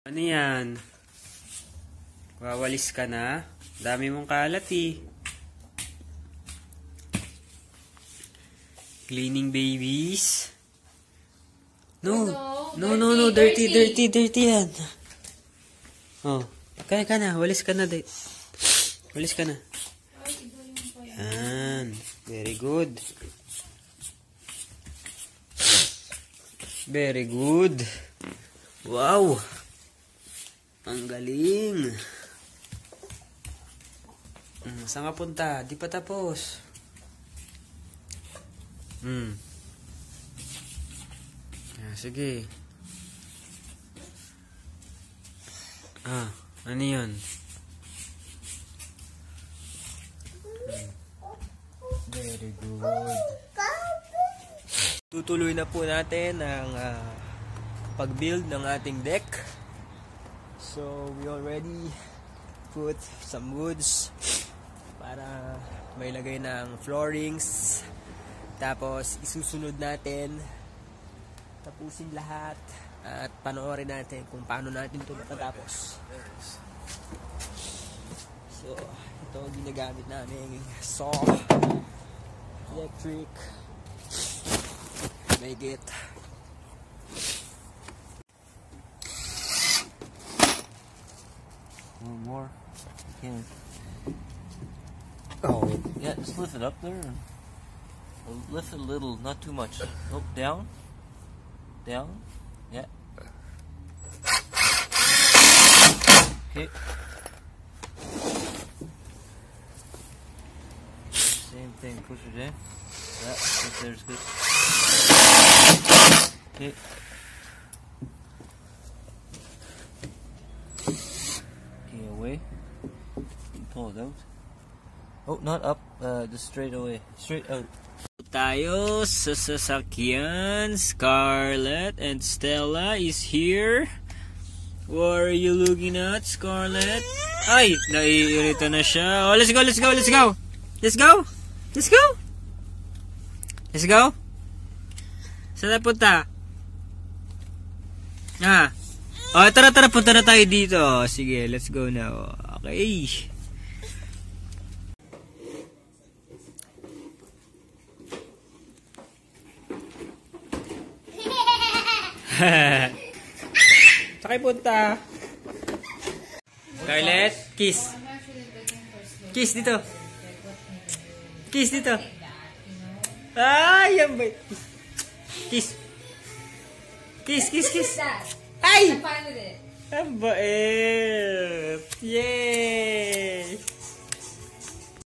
Ano yan? Wawalis ka na? Dami mong kalat eh. Cleaning babies. No. No. Dirty yan. Oh. Kaya ka na. Walis ka na. Walis ka na. Yan. Very good. Very good. Wow. Ang galing. Saan ka punta? Di pa tapos. Sige. Ano yun? Very good. Tutuloy na po natin ang pag-build ng ating deck. So, we already put some woods para may lagay ng floorings. Tapos, isusunod natin, tapusin lahat, at panoorin natin kung paano natin ito matatapos. So, ito ginagamit namin saw, electric, make it. One more. Can. Oh, yeah, just lift it up there. Lift it a little, not too much. Oh, down. Down. Yeah. Okay. Same thing, push it in. Yeah, right there's good. Okay. Okay, away. Pull it out. Oh, not up, just straight away. Straight out. Tayo sa sasakyan. Scarlett and Stella is here. What are you looking at, Scarlett? Ay, naiirita na siya. Oh, let's go. Let's go. Saan na punta? Oh, tara, punta na tayo dito. Sige, let's go now. Okay. Sakay punta. Scarlett, kiss. Kiss dito. Ay, yan ba? Kiss. Ay! Ang bait.